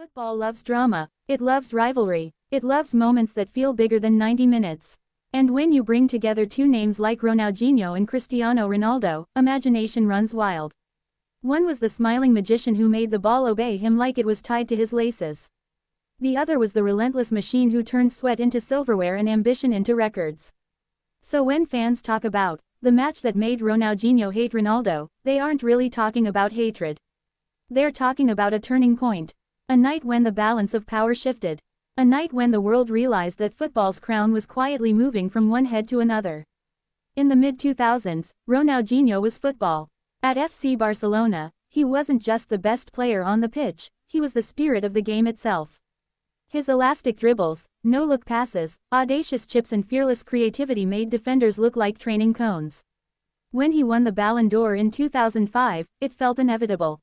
Football loves drama, it loves rivalry, it loves moments that feel bigger than 90 minutes. And when you bring together two names like Ronaldinho and Cristiano Ronaldo, imagination runs wild. One was the smiling magician who made the ball obey him like it was tied to his laces. The other was the relentless machine who turned sweat into silverware and ambition into records. So when fans talk about the match that made Ronaldinho hate Ronaldo, they aren't really talking about hatred. They're talking about a turning point. A night when the balance of power shifted. A night when the world realized that football's crown was quietly moving from one head to another. In the mid-2000s, Ronaldinho was football. At FC Barcelona, he wasn't just the best player on the pitch, he was the spirit of the game itself. His elastic dribbles, no-look passes, audacious chips and fearless creativity made defenders look like training cones. When he won the Ballon d'Or in 2005, it felt inevitable.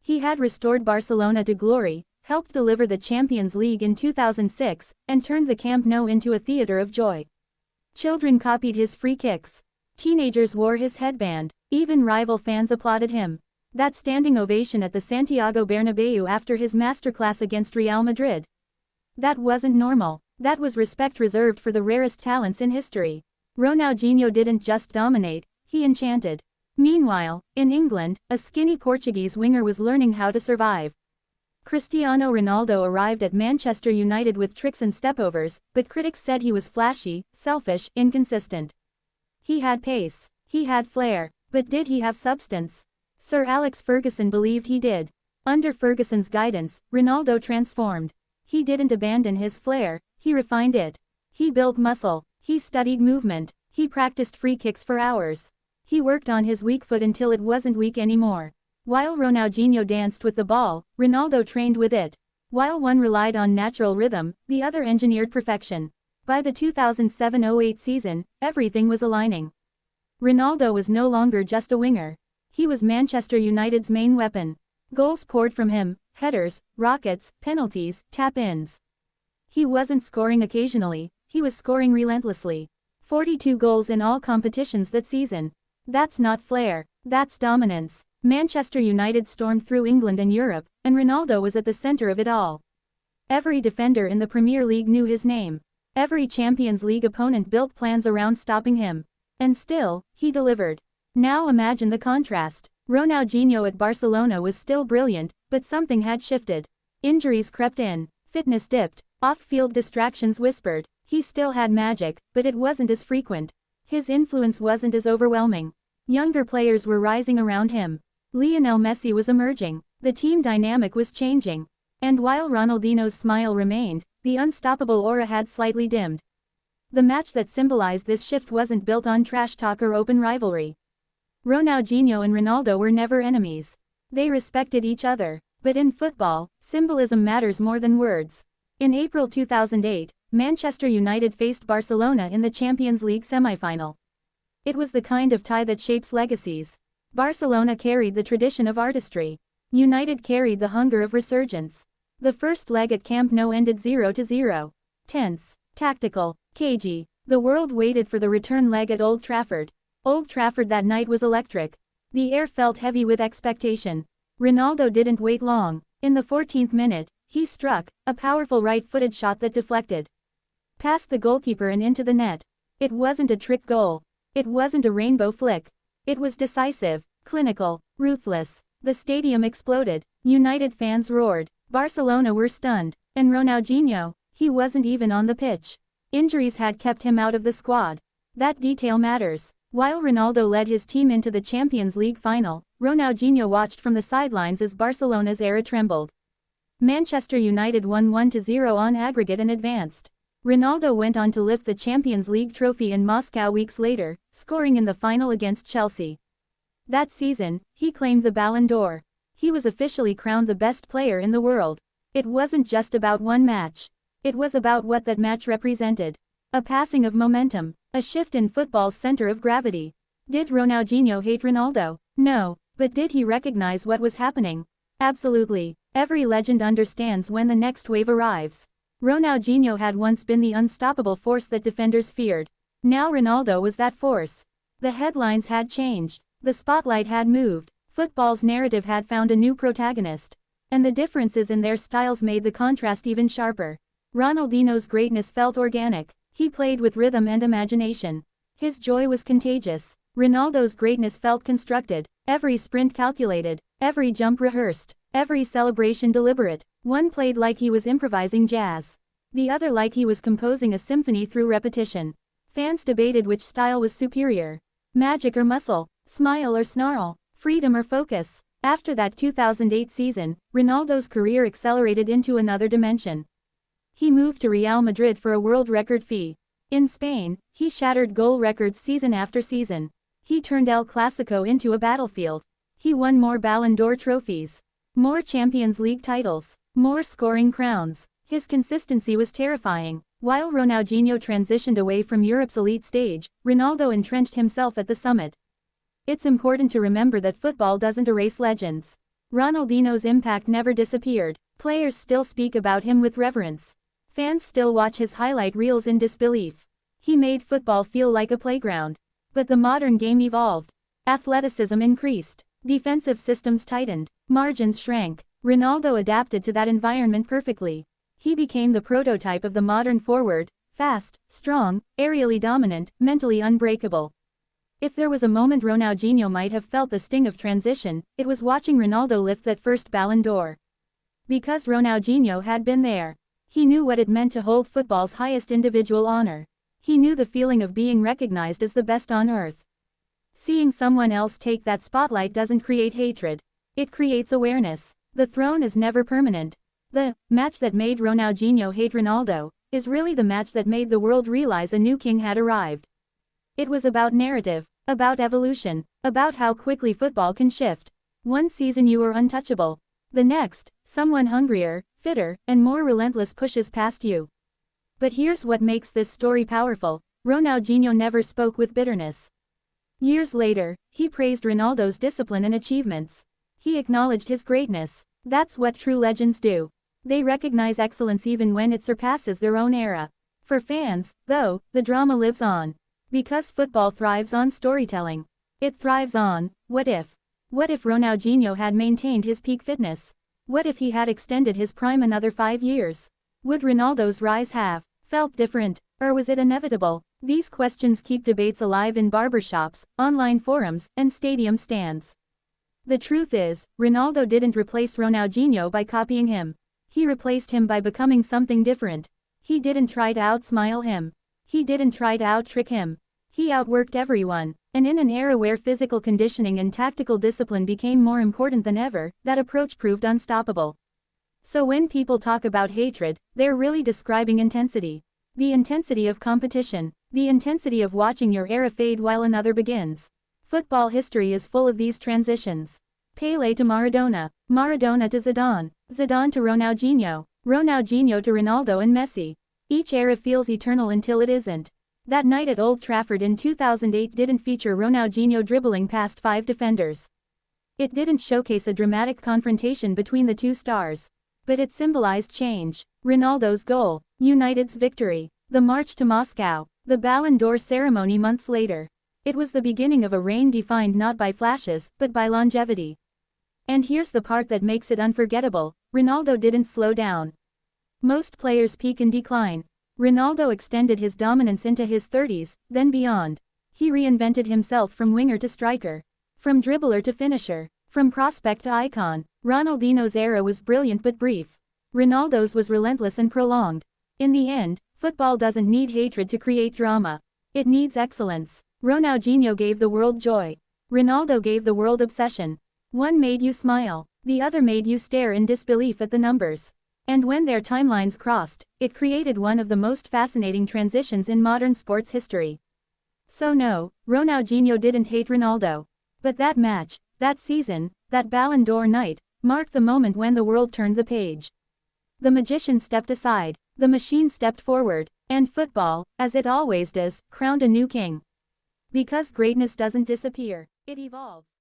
He had restored Barcelona to glory, helped deliver the Champions League in 2006, and turned the Camp Nou into a theater of joy. Children copied his free kicks. Teenagers wore his headband. Even rival fans applauded him. That standing ovation at the Santiago Bernabeu after his masterclass against Real Madrid. That wasn't normal. That was respect reserved for the rarest talents in history. Ronaldinho didn't just dominate, he enchanted. Meanwhile, in England, a skinny Portuguese winger was learning how to survive. Cristiano Ronaldo arrived at Manchester United with tricks and stepovers, but critics said he was flashy, selfish, inconsistent. He had pace. He had flair. But did he have substance? Sir Alex Ferguson believed he did. Under Ferguson's guidance, Ronaldo transformed. He didn't abandon his flair, he refined it. He built muscle. He studied movement. He practiced free kicks for hours. He worked on his weak foot until it wasn't weak anymore. While Ronaldinho danced with the ball, Ronaldo trained with it. While one relied on natural rhythm, the other engineered perfection. By the 2007-08 season, everything was aligning. Ronaldo was no longer just a winger. He was Manchester United's main weapon. Goals poured from him, headers, rockets, penalties, tap-ins. He wasn't scoring occasionally, he was scoring relentlessly. 42 goals in all competitions that season. That's not flair, that's dominance. Manchester United stormed through England and Europe, and Ronaldo was at the center of it all. Every defender in the Premier League knew his name. Every Champions League opponent built plans around stopping him. And still, he delivered. Now imagine the contrast. Ronaldinho at Barcelona was still brilliant, but something had shifted. Injuries crept in, fitness dipped, off-field distractions whispered. He still had magic, but it wasn't as frequent. His influence wasn't as overwhelming. Younger players were rising around him. Lionel Messi was emerging. The team dynamic was changing. And while Ronaldinho's smile remained, the unstoppable aura had slightly dimmed. The match that symbolized this shift wasn't built on trash talk or open rivalry. Ronaldinho and Ronaldo were never enemies. They respected each other. But in football, symbolism matters more than words. In April 2008, Manchester United faced Barcelona in the Champions League semi-final. It was the kind of tie that shapes legacies. Barcelona carried the tradition of artistry. United carried the hunger of resurgence. The first leg at Camp Nou ended 0-0. Tense, tactical, cagey. The world waited for the return leg at Old Trafford. Old Trafford that night was electric. The air felt heavy with expectation. Ronaldo didn't wait long. In the 14th minute, he struck a powerful right-footed shot that deflected past the goalkeeper and into the net. It wasn't a trick goal. It wasn't a rainbow flick. It was decisive, clinical, ruthless. The stadium exploded. United fans roared. Barcelona were stunned. And Ronaldinho, he wasn't even on the pitch. Injuries had kept him out of the squad. That detail matters. While Ronaldo led his team into the Champions League final, Ronaldinho watched from the sidelines as Barcelona's era trembled. Manchester United won 1-0 on aggregate and advanced. Ronaldo went on to lift the Champions League trophy in Moscow weeks later, scoring in the final against Chelsea. That season, he claimed the Ballon d'Or. He was officially crowned the best player in the world. It wasn't just about one match. It was about what that match represented. A passing of momentum, a shift in football's center of gravity. Did Ronaldinho hate Ronaldo? No, but did he recognize what was happening? Absolutely. Every legend understands when the next wave arrives. Ronaldinho had once been the unstoppable force that defenders feared. Now Ronaldo was that force. The headlines had changed. The spotlight had moved. Football's narrative had found a new protagonist. And the differences in their styles made the contrast even sharper. Ronaldinho's greatness felt organic. He played with rhythm and imagination. His joy was contagious. Ronaldo's greatness felt constructed, every sprint calculated, every jump rehearsed, every celebration deliberate. One played like he was improvising jazz. The other like he was composing a symphony through repetition. Fans debated which style was superior. Magic or muscle, smile or snarl, freedom or focus. After that 2008 season, Ronaldo's career accelerated into another dimension. He moved to Real Madrid for a world record fee. In Spain, he shattered goal records season after season. He turned El Clasico into a battlefield. He won more Ballon d'Or trophies, more Champions League titles, more scoring crowns. His consistency was terrifying. While Ronaldinho transitioned away from Europe's elite stage, Ronaldo entrenched himself at the summit. It's important to remember that football doesn't erase legends. Ronaldinho's impact never disappeared. Players still speak about him with reverence. Fans still watch his highlight reels in disbelief. He made football feel like a playground. But the modern game evolved. Athleticism increased. Defensive systems tightened. Margins shrank. Ronaldo adapted to that environment perfectly. He became the prototype of the modern forward, fast, strong, aerially dominant, mentally unbreakable. If there was a moment Ronaldinho might have felt the sting of transition, it was watching Ronaldo lift that first Ballon d'Or. Because Ronaldinho had been there. He knew what it meant to hold football's highest individual honor. He knew the feeling of being recognized as the best on earth. Seeing someone else take that spotlight doesn't create hatred. It creates awareness. The throne is never permanent. The match that made Ronaldinho hate Ronaldo is really the match that made the world realize a new king had arrived. It was about narrative, about evolution, about how quickly football can shift. One season you were untouchable. The next, someone hungrier, fitter, and more relentless pushes past you. But here's what makes this story powerful. Ronaldinho never spoke with bitterness. Years later, he praised Ronaldo's discipline and achievements. He acknowledged his greatness. That's what true legends do. They recognize excellence even when it surpasses their own era. For fans, though, the drama lives on. Because football thrives on storytelling. It thrives on, what if? What if Ronaldinho had maintained his peak fitness? What if he had extended his prime another 5 years? Would Ronaldo's rise have felt different, or was it inevitable? These questions keep debates alive in barbershops, online forums, and stadium stands. The truth is, Ronaldo didn't replace Ronaldinho by copying him. He replaced him by becoming something different. He didn't try to outsmile him. He didn't try to out-trick him. He outworked everyone. And in an era where physical conditioning and tactical discipline became more important than ever, that approach proved unstoppable. So when people talk about hatred, they're really describing intensity. The intensity of competition. The intensity of watching your era fade while another begins. Football history is full of these transitions. Pelé to Maradona. Maradona to Zidane. Zidane to Ronaldinho. Ronaldinho to Ronaldo and Messi. Each era feels eternal until it isn't. That night at Old Trafford in 2008 didn't feature Ronaldinho dribbling past 5 defenders. It didn't showcase a dramatic confrontation between the two stars. But it symbolized change. Ronaldo's goal, United's victory, the march to Moscow, the Ballon d'Or ceremony months later. It was the beginning of a reign defined not by flashes, but by longevity. And here's the part that makes it unforgettable. Ronaldo didn't slow down. Most players peak and decline. Ronaldo extended his dominance into his 30s, then beyond. He reinvented himself from winger to striker. From dribbler to finisher. From prospect to icon. Ronaldinho's era was brilliant but brief. Ronaldo's was relentless and prolonged. In the end, football doesn't need hatred to create drama. It needs excellence. Ronaldinho gave the world joy. Ronaldo gave the world obsession. One made you smile. The other made you stare in disbelief at the numbers. And when their timelines crossed, it created one of the most fascinating transitions in modern sports history. So no, Ronaldinho didn't hate Ronaldo. But that match, that season, that Ballon d'Or night, marked the moment when the world turned the page. The magician stepped aside, the machine stepped forward, and football, as it always does, crowned a new king. Because greatness doesn't disappear, it evolves.